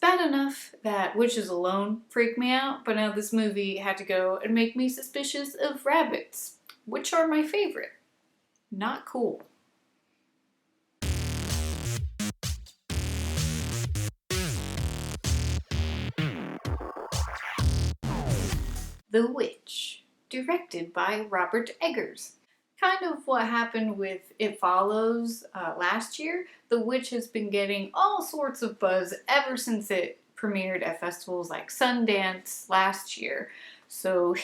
bad enough that witches alone freak me out, but now this movie had to go and make me suspicious of rabbits, which are my favorite. Not cool. The Witch, directed by Robert Eggers. Kind of what happened with It Follows last year. The Witch has been getting all sorts of buzz ever since it premiered at festivals like Sundance last year. So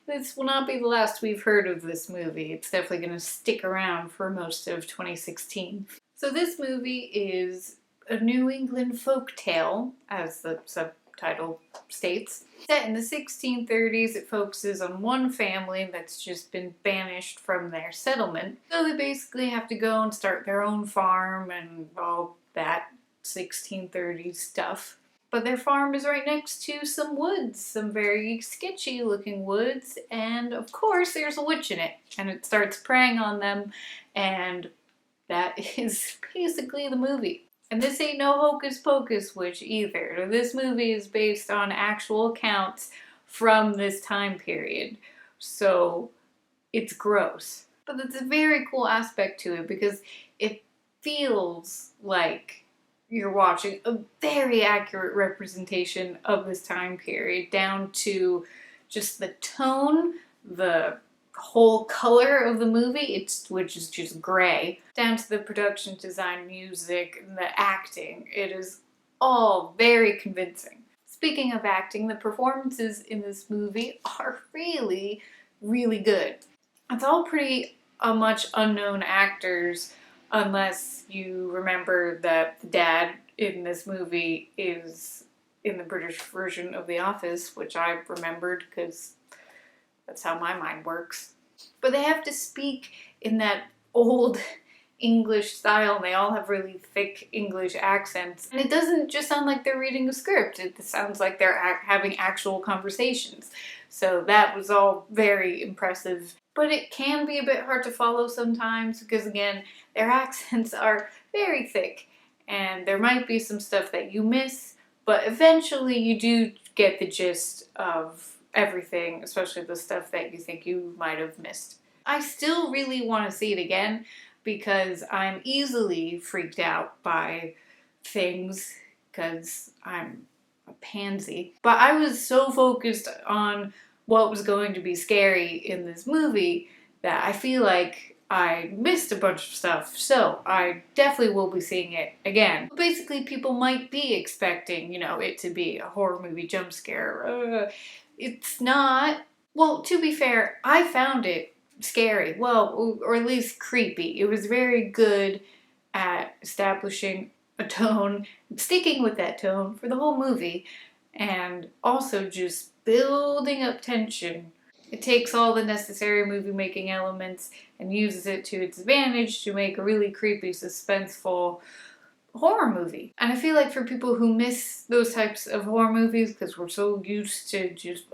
this will not be the last we've heard of this movie. It's definitely going to stick around for most of 2016. So this movie is a New England folk tale, as the subtitle states. Set in the 1630s, it focuses on one family that's just been banished from their settlement. So they basically have to go and start their own farm and all that 1630s stuff. But their farm is right next to some woods, some very sketchy looking woods, and of course there's a witch in it, and it starts preying on them, and that is basically the movie. And this ain't no hocus pocus witch either. This movie is based on actual accounts from this time period. So it's gross. But it's a very cool aspect to it because it feels like you're watching a very accurate representation of this time period, down to just the tone, the whole color of the movie, which is just gray, down to the production design, music, and the acting. It is all very convincing. Speaking of acting, the performances in this movie are really, really good. It's all pretty much unknown actors, unless you remember that the dad in this movie is in the British version of The Office, which I remembered because that's how my mind works. But they have to speak in that old English style, and they all have really thick English accents. And it doesn't just sound like they're reading a script, it sounds like they're having actual conversations. So that was all very impressive. But it can be a bit hard to follow sometimes because, again, their accents are very thick, and there might be some stuff that you miss, but eventually you do get the gist of everything, especially the stuff that you think you might have missed. I still really want to see it again because I'm easily freaked out by things because I'm a pansy. But I was so focused on what was going to be scary in this movie that I feel like I missed a bunch of stuff, so I definitely will be seeing it again. Basically, people might be expecting, it to be a horror movie jump scare. It's not. Well, to be fair, I found it scary. Well, or at least creepy. It was very good at establishing a tone, sticking with that tone for the whole movie, and also just building up tension. It takes all the necessary movie-making elements and uses it to its advantage to make a really creepy, suspenseful horror movie. And I feel like for people who miss those types of horror movies because we're so used to just,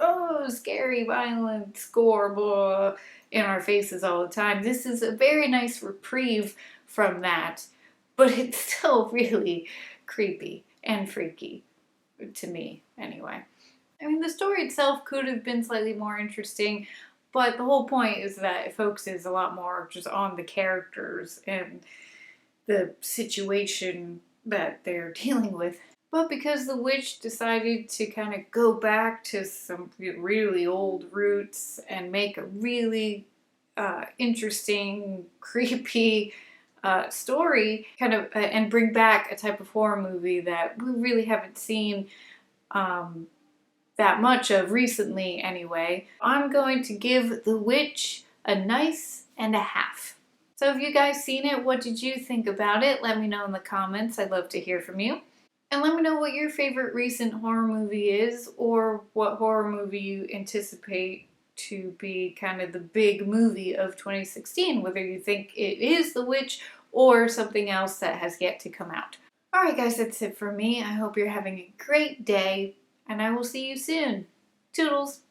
scary, violent, gore, blah, in our faces all the time, this is a very nice reprieve from that, but it's still really creepy and freaky, to me anyway. I mean, the story itself could have been slightly more interesting, but the whole point is that it focuses a lot more just on the characters and the situation that they're dealing with. But because the witch decided to kind of go back to some really old roots and make a really interesting, creepy story, and bring back a type of horror movie that we really haven't seen that much of recently anyway, I'm going to give The Witch a nice and a half. So have you guys seen it? What did you think about it? Let me know in the comments. I'd love to hear from you. And let me know what your favorite recent horror movie is, or what horror movie you anticipate to be kind of the big movie of 2016, whether you think it is The Witch or something else that has yet to come out. Alright guys, that's it for me. I hope you're having a great day, and I will see you soon. Toodles!